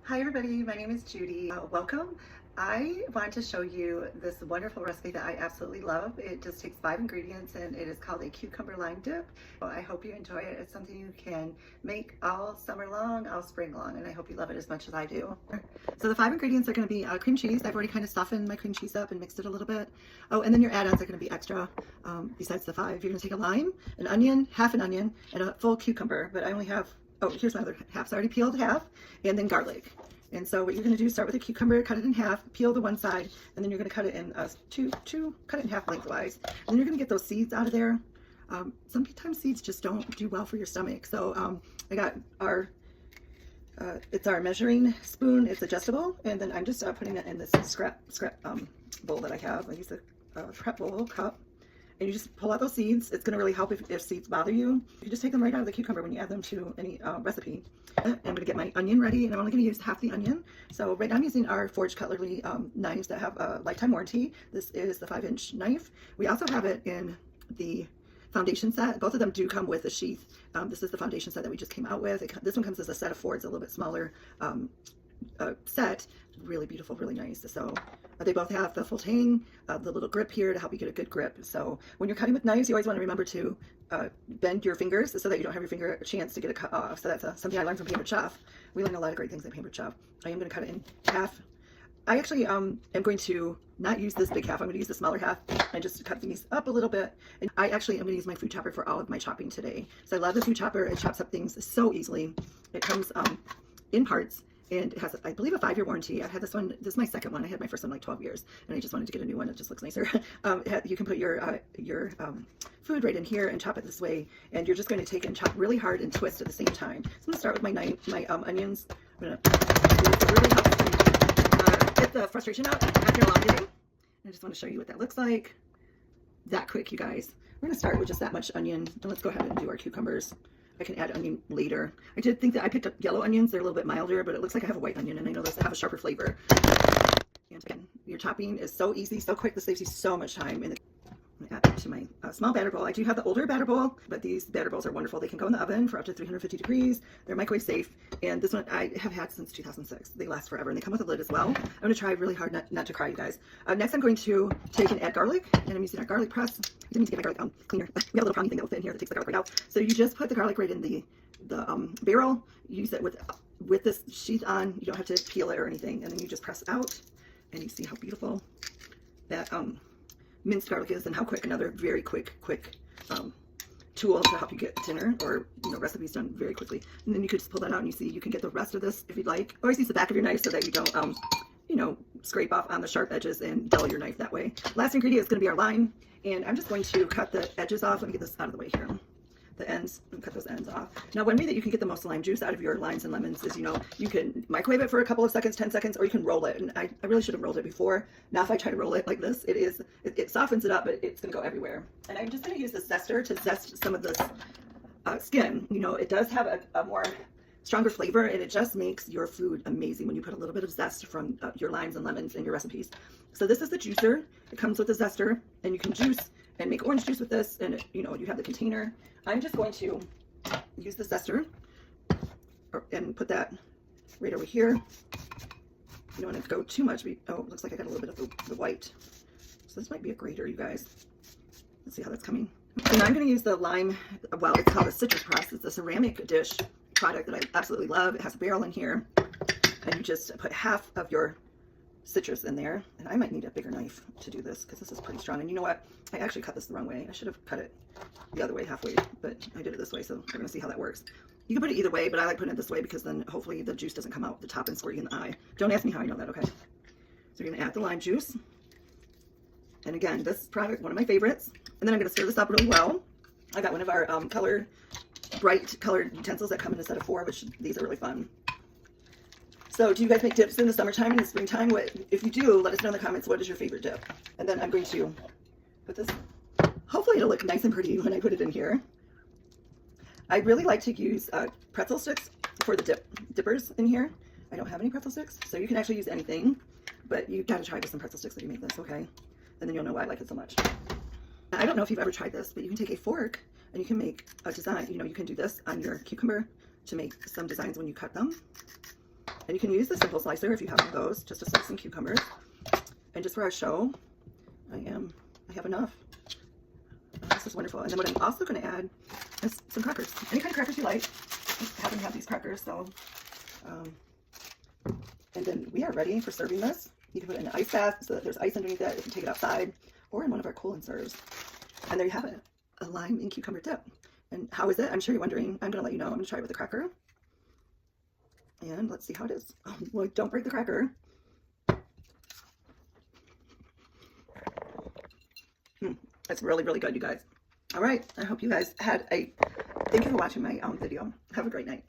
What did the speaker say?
Hi everybody, my name is Judy. Welcome. I want to show you this wonderful recipe that I absolutely love. It just takes 5 ingredients and it is called a cucumber lime dip. Well, I hope you enjoy it. It's something you can make all summer long, all spring long, and I hope you love it as much as I do. So the 5 ingredients are going to be cream cheese. I've already kind of softened my cream cheese up and mixed it a little bit. Oh, and then your add-ons are going to be extra besides the 5. You're going to take a lime, an onion, half an onion, and a full cucumber, but I only have, oh, here's my other half. So I already peeled half, and then garlic. And so what you're going to do is start with a cucumber, cut it in half, peel the one side, and then you're going to cut it in cut it in half lengthwise. And then you're going to get those seeds out of there. Sometimes seeds just don't do well for your stomach. So I got our, it's our measuring spoon. It's adjustable. And then I'm just putting it in this scrap bowl that I have. I use a scrap bowl cup. And you just pull out those seeds. It's going to really help if seeds bother you. You just take them right out of the cucumber when you add them to any recipe. I'm going to get my onion ready, and I'm only going to use half the onion. So right now I'm using our Forged Cutlery knives that have a lifetime warranty. This is the 5-inch knife. We also have it in the foundation set. Both of them do come with a sheath. This is the foundation set that we just came out with. This one comes as a set of 4. It's a little bit smaller set. Really beautiful, really nice. So they both have the full tang, the little grip here to help you get a good grip. So when you're cutting with knives, you always want to remember to bend your fingers so that you don't have your finger a chance to get it cut off. So that's something I learned from Pampered Chef. We learn a lot of great things at Pampered Chef. I am going to cut it in half. I actually am going to not use this big half. I'm going to use the smaller half and just cut these up a little bit. And I actually am going to use my food chopper for all of my chopping today. So I love the food chopper. It chops up things so easily. It comes in parts. And it has, I believe, a 5-year warranty. I've had this one. This is my second one. I had my first one like 12 years, and I just wanted to get a new one. It just looks nicer. You can put your food right in here and chop it this way, and you're just going to take and chop really hard and twist at the same time. So I'm going to start with my onions. I'm going to really help get the frustration out after a long day. I just want to show you what that looks like. That quick, you guys. We're going to start with just that much onion, and let's go ahead and do our cucumbers. I can add onion later. I did think that I picked up yellow onions. They're a little bit milder, but it looks like I have a white onion, and I know those have a sharper flavor. And again, your chopping is so easy, so quick. This saves you so much time. And I'm gonna add it to my small batter bowl. I do have the older batter bowl, but these batter bowls are wonderful. They can go in the oven for up to 350 degrees. They're microwave safe. And this one I have had since 2006. They last forever, and they come with a lid as well. I'm going to try really hard not to cry, you guys. Next, I'm going to take and add garlic, and I'm using our garlic press. I didn't need to get my garlic cleaner. We have a little prongy thing that will fit in here that takes the garlic right out. So you just put the garlic right in the barrel. Use it with this sheath on. You don't have to peel it or anything, and then you just press out, and you see how beautiful that minced garlic is, and how quick. Another very quick tool to help you get dinner or recipes done very quickly. And then you could just pull that out, and you see you can get the rest of this if you'd like. Always use the back of your knife so that you don't scrape off on the sharp edges and dull your knife that way. Last ingredient is going to be our lime, and I'm just going to cut the edges off. Let me get this out of the way here. The ends, and cut those ends off. Now, one way that you can get the most lime juice out of your limes and lemons is, you can microwave it for a couple of seconds, 10 seconds, or you can roll it. And I really should have rolled it before. Now, if I try to roll it like this, it softens it up, but it's going to go everywhere. And I'm just going to use the zester to zest some of this skin. It does have a more stronger flavor, and it just makes your food amazing when you put a little bit of zest from your limes and lemons in your recipes. So this is the juicer. It comes with a zester, and you can juice and make orange juice with this, and you have the container. I'm just going to use the zester and put that right over here. You don't want to go too much. Oh, it looks like I got a little bit of the white. So this might be a grater, you guys. Let's see how that's coming. So now I'm going to use the lime, well, it's called a citrus press. It's a ceramic dish product that I absolutely love. It has a barrel in here, and you just put half of your citrus in there. And I might need a bigger knife to do this because this is pretty strong. And you know what? I actually cut this the wrong way. I should have cut it the other way, halfway, but I did it this way, so we're going to see how that works. You can put it either way, but I like putting it this way because then hopefully the juice doesn't come out the top and squirt you in the eye. Don't ask me how I know that, okay? So you're going to add the lime juice. And again, this product, one of my favorites. And then I'm going to stir this up really well. I got one of our bright colored utensils that come in a set of 4, which these are really fun. So do you guys make dips in the summertime and the springtime? If you do, let us know in the comments, what is your favorite dip? And then I'm going to put this, hopefully it'll look nice and pretty when I put it in here. I really like to use pretzel sticks for the dippers in here. I don't have any pretzel sticks, so you can actually use anything, but you've got to try with some pretzel sticks when you make this, okay? And then you'll know why I like it so much. I don't know if you've ever tried this, but you can take a fork and you can make a design. You can do this on your cucumber to make some designs when you cut them. And you can use the simple slicer if you have one of those, just to slice some cucumbers. And just for our show, I have enough. This is wonderful. And then what I'm also going to add is some crackers. Any kind of crackers you like. I happen to have these crackers, so. And then we are ready for serving this. You can put it in an ice bath so that there's ice underneath it. You can take it outside or in one of our cool and serves. And there you have it, a lime and cucumber dip. And how is it? I'm sure you're wondering. I'm going to let you know. I'm going to try it with a cracker. And let's see how it is. Oh, well, don't break the cracker. It's really, really good, you guys. All right. I hope you guys had thank you for watching my video. Have a great night.